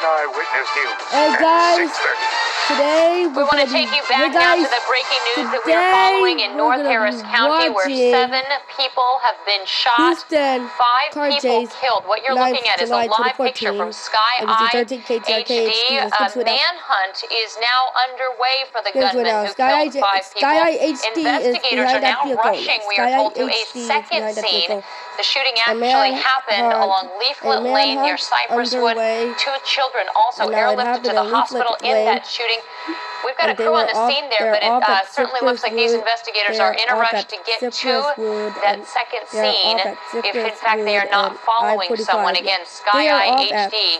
Breaking Eyewitness News. Hey guys, today we want to take you back now to the breaking news that we are following in North Harris County, where 7 people have been shot, 5 people killed. What you're looking at is a live picture from Sky HD. A manhunt is now underway for the gunman who killed 5 people. Investigators are now rushing, we are told, to a second scene. The shooting actually happened along Leaflet Lane near Cypress Wood. 2 children also airlifted to the hospital in that shooting. We've got a crew on the scene there, but it certainly looks like these investigators are in a rush to get to that second scene if, in fact, they are not following someone. Again, Sky HD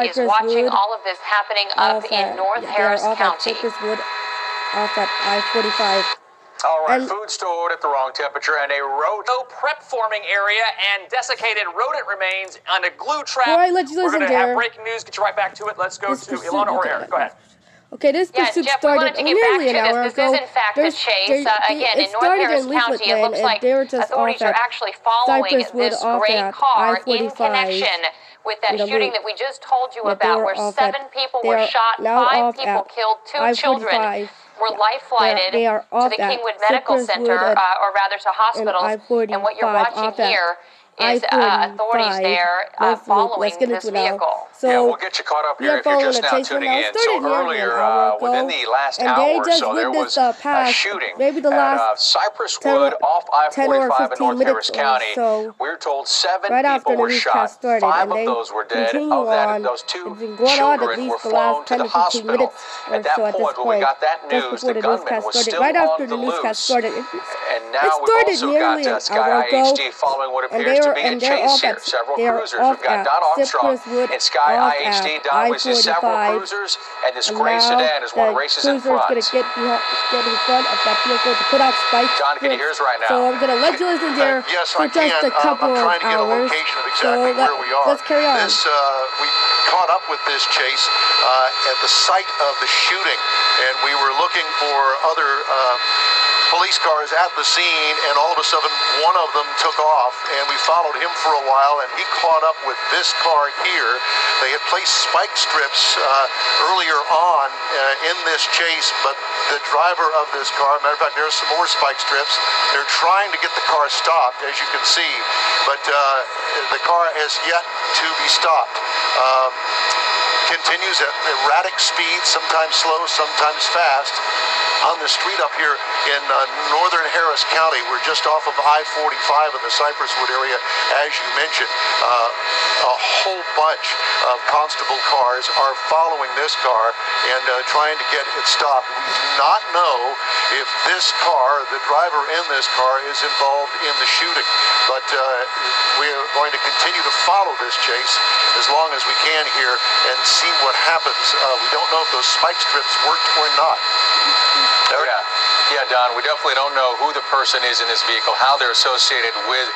is watching all of this happening up in North Harris County. Off at I-45. All right, food stored at the wrong temperature and a rodent prep forming area and desiccated rodent remains on a glue trap. All right, let's listen. We're going to have breaking news. Get you right back to it. Let's go to Ilona or Eric. Go ahead. Okay, this pursuit started nearly an hour ago. This is, in fact, a chase. Again, in North Harris County, it looks like authorities are actually following this gray car in connection with that shooting that we just told you about, where 7 people were shot, 5 people killed, 2 children were life-flighted to the Kingwood Medical Center, or rather to hospitals. And what you're watching here is authorities there following this vehicle. So yeah, we'll get you caught up here if you're just now tuning in. So earlier, within the last hour or so, there was a shooting at Cypress Wood off I-45 in North Harris County. We're told 7 people were shot. 5 of those were dead. Of that, those 2 children were flown to the hospital. At that point, when we got that news, the gunman was still on the loose. And now we've also got Sky HD following what appears to be a chase here. Several cruisers. We've got Don Armstrong and Sky HD. Don was in several cruisers, and this gray sedan is one races in front. Going to get in front of that vehicle to put out spikes. Don, can you hear us right now? So I'm going to let you listen there for just a couple of hours. So let's carry on. We caught up with this chase at the site of the shooting, and we were looking for other police cars at the scene, and all of a sudden one of them took off, and we followed him for a while, and he caught up with this car here. They had placed spike strips earlier on in this chase, but the driver of this car, matter of fact, there's some more spike strips. They're trying to get the car stopped, as you can see, but the car has yet to be stopped. Continues at erratic speed, sometimes slow, sometimes fast. On the street up here in northern Harris County, we're just off of I-45 in the Cypress Wood area, as you mentioned. A whole bunch of constable cars are following this car and trying to get it stopped. We do not know if this car, the driver in this car, is involved in the shooting, but we're going to continue to follow this chase as long as we can here and see what happens. We don't know if those spike strips worked or not. Yeah, Don, we definitely don't know who the person is in this vehicle, how they're associated with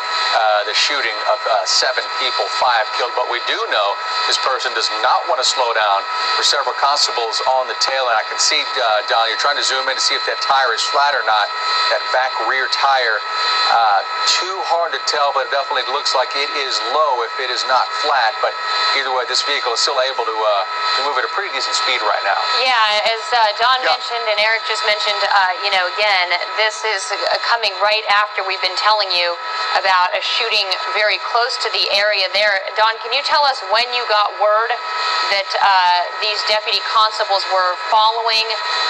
the shooting of 7 people, 5 killed. But we do know this person does not want to slow down. For several constables on the tail, and I can see, Don, you're trying to zoom in to see if that tire is flat or not, that back rear tire. Too hard to tell, but it definitely looks like it is low if it is not flat. But either way, this vehicle is still able to move at a pretty decent speed right now. Yeah, as Don mentioned and Eric just mentioned, again, this is coming right after we've been telling you about a shooting very close to the area there. Don, can you tell us when you got word that these deputy constables were following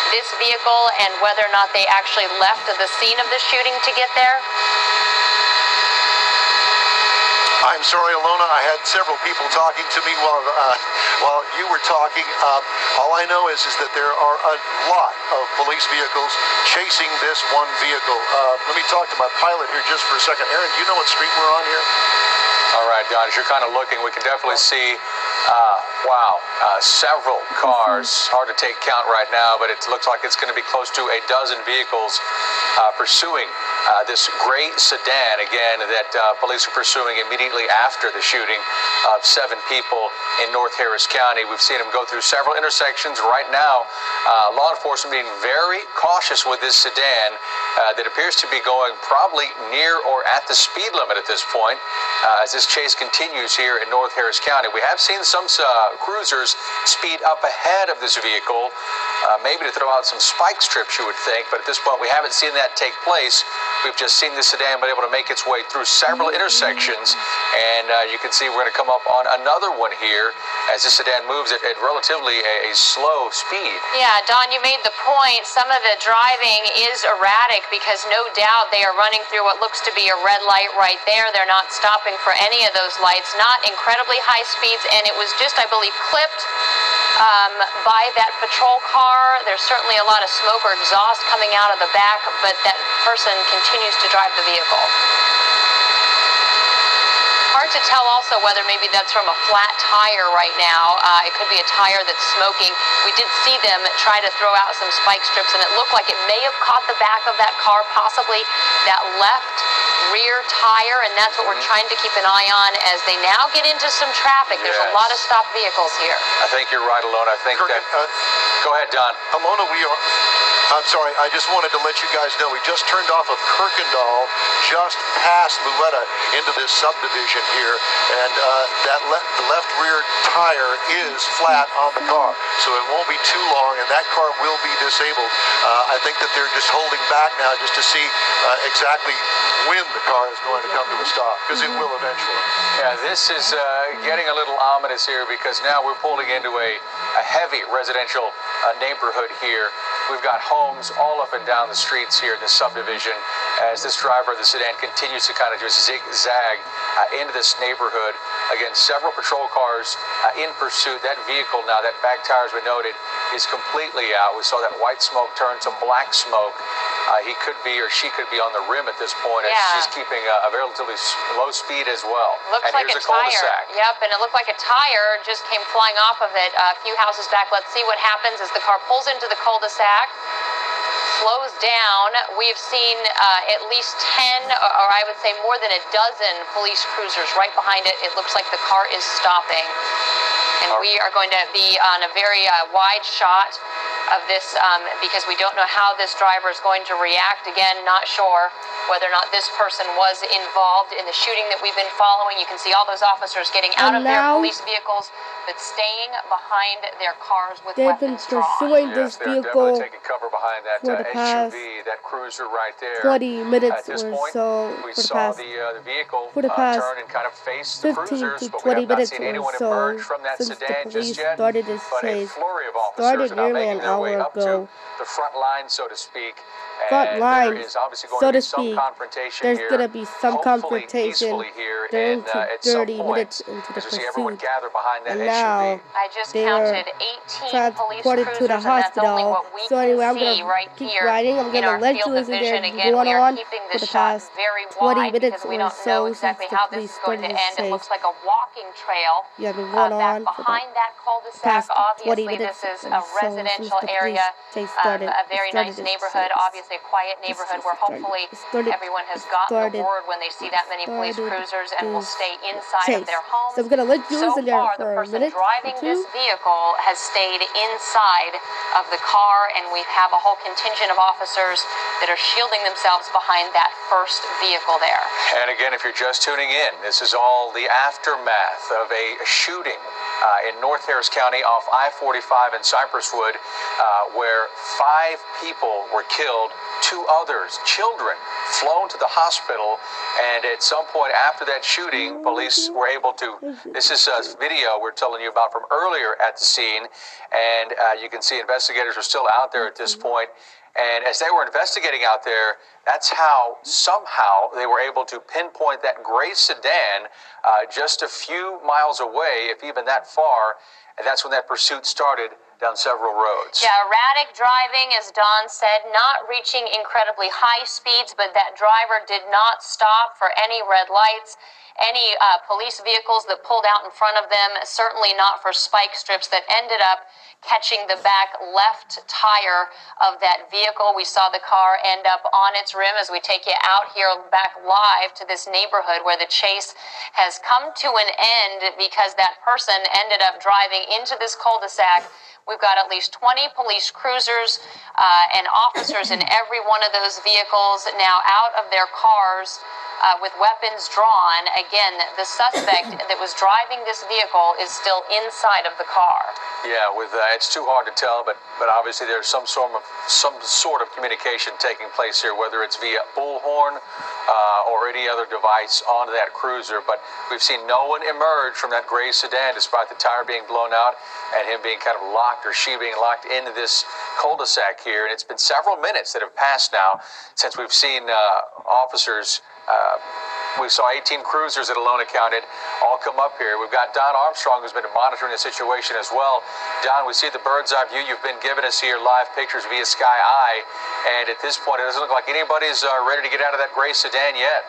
this vehicle and whether or not they actually left the scene of the shooting to get there? I'm sorry, Ilona. I had several people talking to me while you were talking. All I know is that there are a lot of police vehicles chasing this one vehicle. Let me talk to my pilot here just for a second. Aaron, do you know what street we're on here? All right, Don, as you're kind of looking, we can definitely see, several cars. Hard to take count right now, but it looks like it's going to be close to a dozen vehicles pursuing this gray sedan, again, that police are pursuing immediately after the shooting of 7 people in North Harris County. We've seen them go through several intersections. Right now, law enforcement being very cautious with this sedan that appears to be going probably near or at the speed limit at this point as this chase continues here in North Harris County. We have seen some cruisers speed up ahead of this vehicle, maybe to throw out some spike strips, you would think, but at this point we haven't seen that take place. We've just seen this sedan been able to make its way through several intersections, and you can see we're going to come up on another one here as this sedan moves at relatively a slow speed. Yeah, Don, you made the point. Some of the driving is erratic because no doubt they are running through what looks to be a red light right there. They're not stopping for any of those lights, not incredibly high speeds, and it was just, I believe, clipped by that patrol car. There's certainly a lot of smoke or exhaust coming out of the back, but that person continues to drive the vehicle. Hard to tell also whether maybe that's from a flat tire right now. It could be a tire that's smoking. We did see them try to throw out some spike strips, and it looked like it may have caught the back of that car, possibly that left rear tire, and that's what we're trying to keep an eye on as they now get into some traffic. There's a lot of stopped vehicles here. I think you're right, Alona. I think that... Go ahead, Don. Alona, I'm sorry, I just wanted to let you guys know we just turned off of Kirkendall, just past Louetta into this subdivision here, and the left rear tire is flat on the car, so it won't be too long, and that car will be disabled. I think that they're just holding back now just to see exactly when the car is going to come to a stop, because it will eventually. Yeah, this is getting a little ominous here because now we're pulling into a heavy residential neighborhood here. We've got homes all up and down the streets here in this subdivision as this driver of the sedan continues to kind of just zigzag into this neighborhood. Again, several patrol cars in pursuit. That vehicle now, that back tire, as we noted, is completely out. We saw that white smoke turn to black smoke. He could be or she could be on the rim at this point as she's keeping a relatively low speed as well. Looks like a tire. Yep, and it looked like a tire just came flying off of it a few houses back. Let's see what happens as the car pulls into the cul-de-sac, slows down. We've seen at least 10, or I would say more than a dozen police cruisers right behind it. It looks like the car is stopping. And we are going to be on a very wide shot of this because we don't know how this driver is going to react. Again, not sure whether or not this person was involved in the shooting that we've been following. You can see all those officers getting out of their police vehicles, but staying behind their cars with weapons drawn. They've been pursuing this vehicle taking cover behind that for the past SUV, that cruiser right there. 20 minutes or so. We saw the vehicle turn and kind of face the cruisers, but we have not seen anyone emerge from that sedan just yet. But a flurry of officers are now making their way up to the front line, so to speak. Front line, there is obviously going so to to be some speak. confrontation There's here, going to be some confrontation here, during and at some 30 point, minutes into the as we see everyone pursuit. gather behind that And now I just counted 18 police cruisers, to the and that's only hospital. what we So anyway, I'm can going see to right keep here riding. I'm going to let you listen to it going on for the past 20 minutes we or don't so know since exactly the how police this is going started to this end. It chase. looks like a walking trail Yeah, been going on back for behind that cul-de-sac. past 20 Obviously, minutes this is or a so residential since the area, police chase started. a very nice neighborhood, obviously a quiet neighborhood where hopefully everyone has gotten the word when they see that many police cruisers and will stay inside of their homes. So I'm going to let you listen there far, for the a person minute driving or two. this vehicle has stayed inside of the car, and we have a whole contingent of officers that are shielding themselves behind that first vehicle there. And again, if you're just tuning in, this is all the aftermath of a shooting in North Harris County off I-45 in Cypresswood, where 5 people were killed, 2 others, children, flown to the hospital. And at some point after that shooting, police were able to, this is a video we're telling you about from earlier at the scene, and you can see investigators are still out there at this point. And as they were investigating out there, that's how somehow they were able to pinpoint that gray sedan just a few miles away, if even that far. And that's when that pursuit started down several roads. Yeah, erratic driving, as Don said, not reaching incredibly high speeds, but that driver did not stop for any red lights. any police vehicles that pulled out in front of them, certainly not for spike strips that ended up catching the back left tire of that vehicle. We saw the car end up on its rim as we take you out here back live to this neighborhood where the chase has come to an end because that person ended up driving into this cul-de-sac. We've got at least 20 police cruisers and officers in every one of those vehicles now out of their cars with weapons drawn. Again, the suspect that was driving this vehicle is still inside of the car. Yeah, it's too hard to tell, but obviously there's some sort of communication taking place here, whether it's via bullhorn or any other device onto that cruiser. But we've seen no one emerge from that gray sedan, despite the tire being blown out and him being kind of locked, or she being locked into this cul-de-sac here. And it's been several minutes that have passed now since we've seen officers. We saw 18 cruisers that alone accounted all come up here. We've got Don Armstrong, who's been monitoring the situation as well. Don, we see the bird's eye view. You've been giving us here live pictures via Sky Eye, and at this point, it doesn't look like anybody's ready to get out of that gray sedan yet.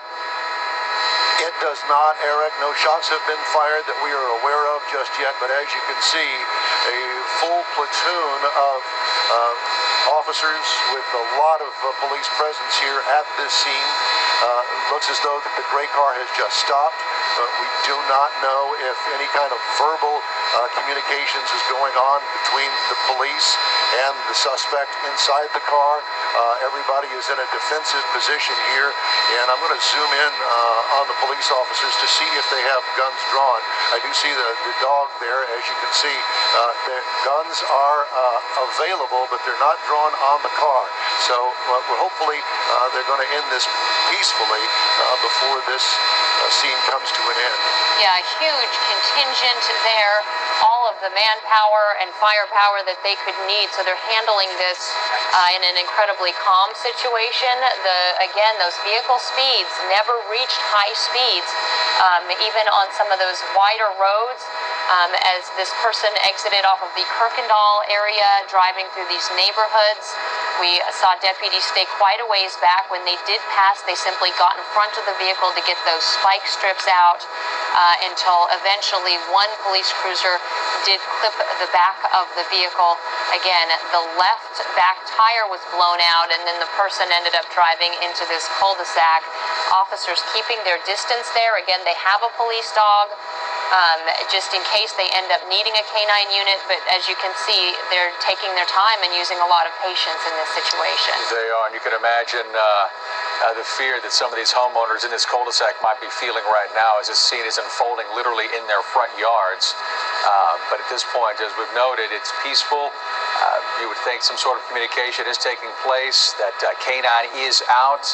It does not, Eric. No shots have been fired that we are aware of just yet, but as you can see, a full platoon of officers with a lot of police presence here at this scene. Looks as though that the gray car has just stopped. We do not know if any kind of verbal communications is going on between the police and the suspect inside the car. Everybody is in a defensive position here, and I'm going to zoom in on the police officers to see if they have guns drawn. I do see the dog there. As you can see, the guns are available, but they're not drawn on the car. So hopefully they're going to end this peacefully before this scene comes to an end. Yeah, a huge contingent there, all of the manpower and firepower that they could need. So they're handling this in an incredibly calm situation. Again, those vehicle speeds never reached high speeds, even on some of those wider roads. As this person exited off of the Kirkendall area, driving through these neighborhoods, we saw deputies stay quite a ways back. When they did pass, they simply got in front of the vehicle to get those spike strips out until eventually one police cruiser did clip the back of the vehicle. Again, the left back tire was blown out, and then the person ended up driving into this cul-de-sac. Officers keeping their distance there. Again, they have a police dog, just in case they end up needing a canine unit, but as you can see, they're taking their time and using a lot of patience in this situation. They are, and you can imagine the fear that some of these homeowners in this cul-de-sac might be feeling right now as this scene is unfolding literally in their front yards. But at this point, as we've noted, it's peaceful. You would think some sort of communication is taking place, that canine is out,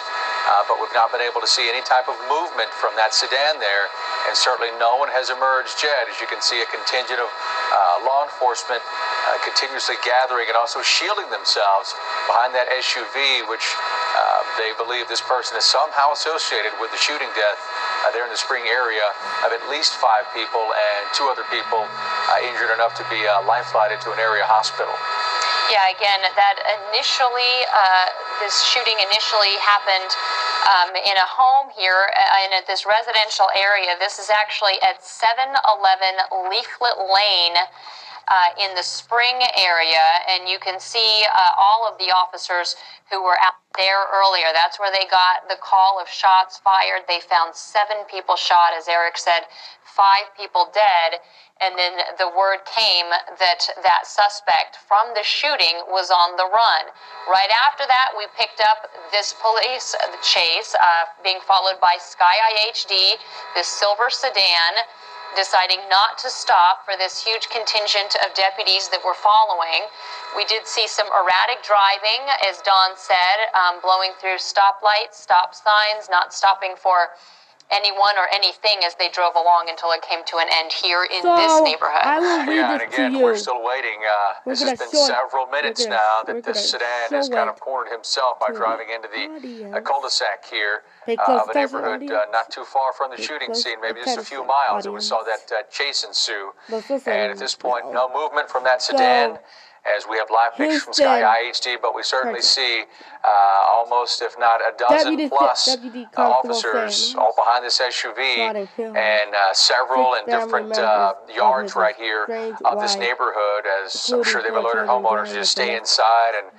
but we've not been able to see any type of movement from that sedan there, and certainly no one has emerged yet. As you can see, a contingent of law enforcement continuously gathering and also shielding themselves behind that SUV, which they believe this person is somehow associated with the shooting death there in the Spring area of at least 5 people, and 2 other people injured enough to be life-flighted to an area hospital. Yeah, again, that initially, this shooting initially happened in a home here in this residential area. This is actually at 711 Leaflet Lane in the Spring area, and you can see all of the officers who were out there earlier. That's where they got the call of shots fired. They found 7 people shot, as Eric said, 5 people dead. And then the word came that that suspect from the shooting was on the run. Right after that, we picked up this police chase being followed by Sky HD, this silver sedan, deciding not to stop for this huge contingent of deputies that were following. We did see some erratic driving, as Don said, blowing through stoplights, stop signs, not stopping for anyone or anything as they drove along until it came to an end here in this neighborhood. I will read and this again, to you. We're still waiting. This has been several minutes now that this sedan has kind of cornered himself by driving into the cul-de-sac here of a neighborhood not too far from the shooting scene, maybe just a few miles, and we saw that chase ensue. And at this point, no movement from that sedan. as we have live pictures from Sky IHD, but we certainly see almost, if not a dozen plus officers all behind this SUV and several in different yards right here of this neighborhood, as I'm sure they've alerted homeowners to just stay inside and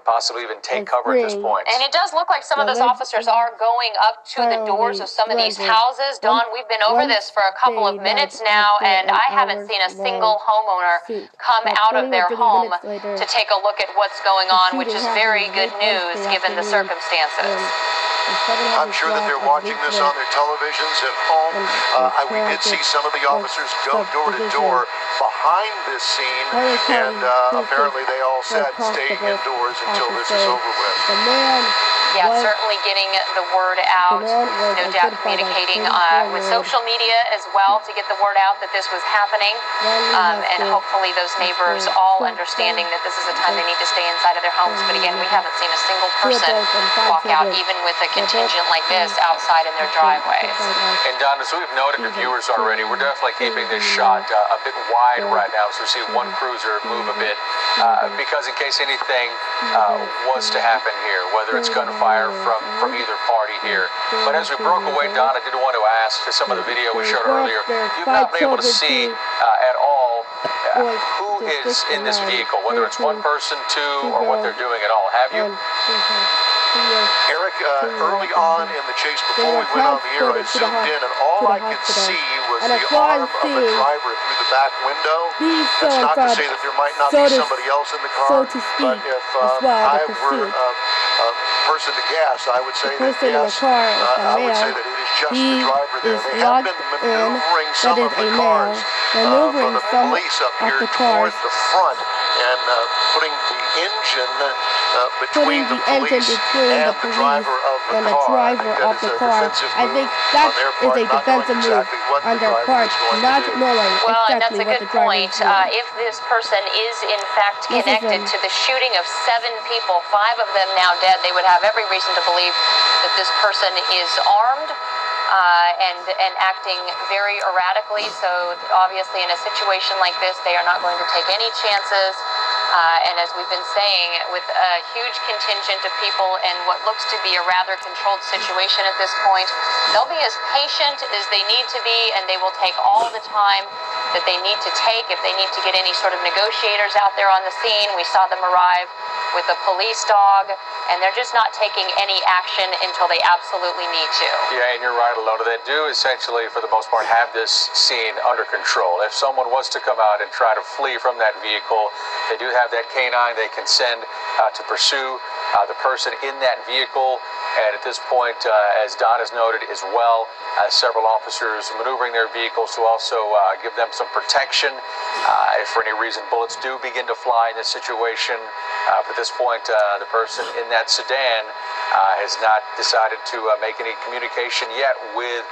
possibly even take cover at this point. And it does look like some of those officers are going up to the doors of some of these houses. Dawn, we've been over this for a couple of minutes now, and I haven't seen a single homeowner come out of their home to take a look at what's going on, which is very good news given the circumstances. I'm sure that they're watching this on their televisions at home. We did see some of the officers go door to door behind this scene, and apparently they all said stay indoors until this is over with. Yeah, certainly getting the word out, no doubt communicating with social media as well to get the word out that this was happening, and hopefully those neighbors all understanding that this is a time they need to stay inside of their homes. But again, we haven't seen a single person walk out, even with a contingent like this, outside in their driveways. And Don, as we've noted to viewers already, we're definitely keeping this shot a bit wide right now, so we see one cruiser move a bit, because in case anything was to happen here, whether it's gunfire from either party here. But as we broke away, Don, I did want to ask, to some of the video we showed earlier, you've not been able to see at all who is in this vehicle, whether it's one person, two, or what they're doing at all, have you? Eric, early on in the chase, before we went on the air, I zoomed in, and all I could see was the arm of a driver through the back window. That's not to say that there might not be somebody else in the car, but if I were a person to guess, I would say that yes, I would say that it is just the driver there. They have been maneuvering some of the cars from the police up here toward the front and putting the engine between the police and the driver of the car. I think that is a defensive move on their part, not knowing exactly what the driver is doing. If this person is in fact connected to the shooting of 7 people, 5 of them now dead, they would have every reason to believe that this person is armed and acting very erratically. So obviously in a situation like this, they are not going to take any chances. And as we've been saying, with a huge contingent of people and what looks to be a rather controlled situation at this point, they'll be as patient as they need to be, and they will take all the time that they need to take. If they need to get any sort of negotiators out there on the scene, we saw them arrive with a police dog, and they're just not taking any action until they absolutely need to. Yeah, and you're right, a lot of that do essentially, for the most part, have this scene under control. If someone was to come out and try to flee from that vehicle, they do have that canine they can send to pursue the person in that vehicle. And at this point, as Don has noted as well, several officers maneuvering their vehicles to also give them some protection if for any reason bullets do begin to fly in this situation. But at this point, the person in that sedan has not decided to make any communication yet with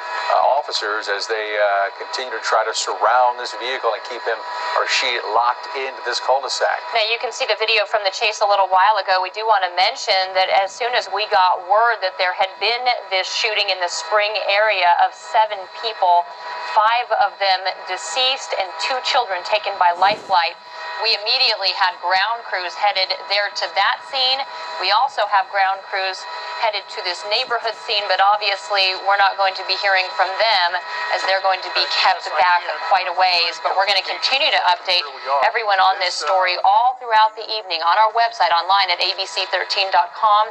officers as they continue to try to surround this vehicle and keep him or she locked into this cul-de-sac. Now, you can see the video from the chase a little while ago. We do want to mention that as soon as we got word that there had been this shooting in the Spring area of 7 people, 5 of them deceased and 2 children taken by life flight, we immediately had ground crews headed there to that scene. We also have ground crews headed to this neighborhood scene, but obviously we're not going to be hearing from them as they're going to be kept back quite a ways. But we're going to continue to update everyone on this story all throughout the evening on our website, online at abc13.com.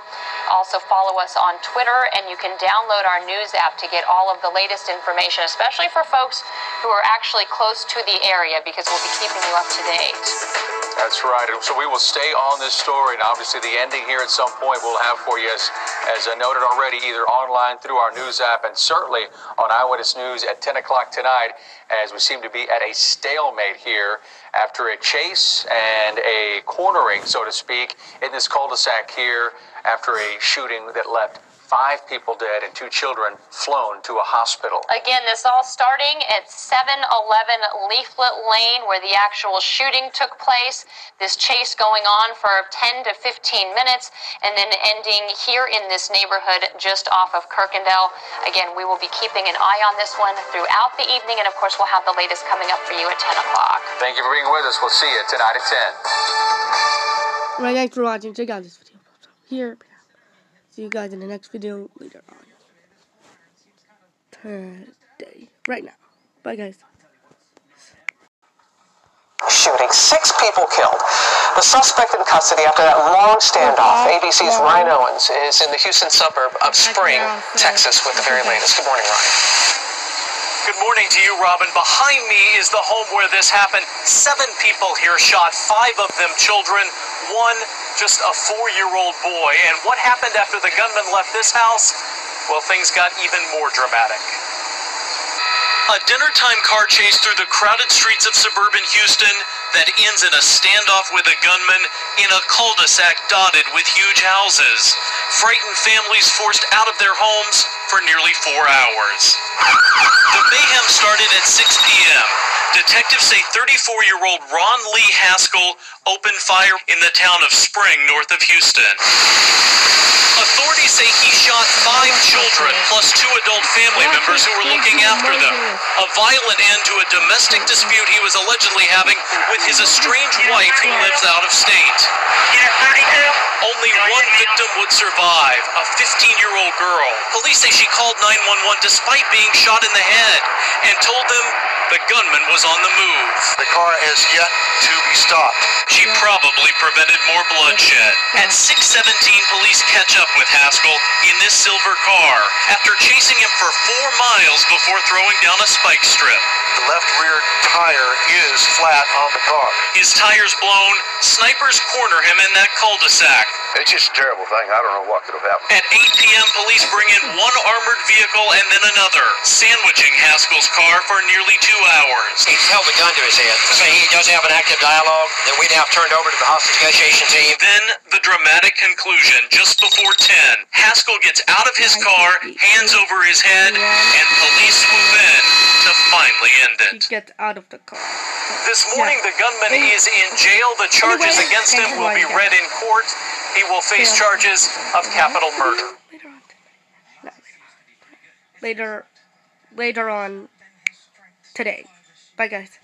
Also follow us on Twitter, and you can download our news app to get all of the latest information, especially for folks who are actually close to the area, because we'll be keeping you up to date. That's right. So we will stay on this story, and obviously the ending here at some point we'll have for you, as I noted already, either online through our news app and certainly on Eyewitness News at 10 o'clock tonight, as we seem to be at a stalemate here after a chase and a cornering, so to speak, in this cul-de-sac here after a shooting that left 5 people dead and 2 children flown to a hospital. Again, this all starting at 711 Leaflet Lane, where the actual shooting took place. This chase going on for 10 to 15 minutes, and then ending here in this neighborhood just off of Kirkendall. Again, we will be keeping an eye on this one throughout the evening, and of course, we'll have the latest coming up for you at 10 o'clock. Thank you for being with us. We'll see you tonight at 10. Alright, thanks for watching. Check out this video here. See you guys in the next video later on today. Right now. Bye, guys. Shooting, 6 people killed. The suspect in custody after that long standoff. ABC's Ryan Owens is in the Houston suburb of Spring, Texas, with the very latest. Good morning, Ryan. Good morning to you, Robin. Behind me is the home where this happened. 7 people here shot, 5 of them children, 1 just a 4-year-old boy. And what happened after the gunman left this house? Well, things got even more dramatic. A dinner-time car chase through the crowded streets of suburban Houston that ends in a standoff with a gunman in a cul-de-sac dotted with huge houses. Frightened families forced out of their homes for nearly 4 hours. The mayhem started at 6 p.m. Detectives say 34-year-old Ron Lee Haskell opened fire in the town of Spring, north of Houston. Authorities say he shot 5 children plus 2 adult family members who were looking after them. A violent end to a domestic dispute he was allegedly having with his estranged wife who lives out of state. Only 1 victim would survive, a 15-year-old girl. Police say she called 911 despite being shot in the head and told them the gunman was on the move. The car has yet to be stopped. She probably prevented more bloodshed. At 6:17, police catch up with Haskell in this silver car after chasing him for 4 miles before throwing down a spike strip. The left rear tire is flat on the car. His tire's blown. Snipers corner him in that cul-de-sac. It's just a terrible thing. I don't know what could have happened. At 8 p.m., police bring in 1 armored vehicle and then another, sandwiching Haskell's car for nearly 2 hours. He held the gun to his head to say he does have an active dialogue that we now turned over to the hostage negotiation team. Then the dramatic conclusion, just before 10. Haskell gets out of his car, hands over his head, and police swoop in to finally end it. He gets out of the car. This morning, the gunman is in jail. The charges against him will be read in court. He will face charges of capital murder. Later on today. Bye, guys.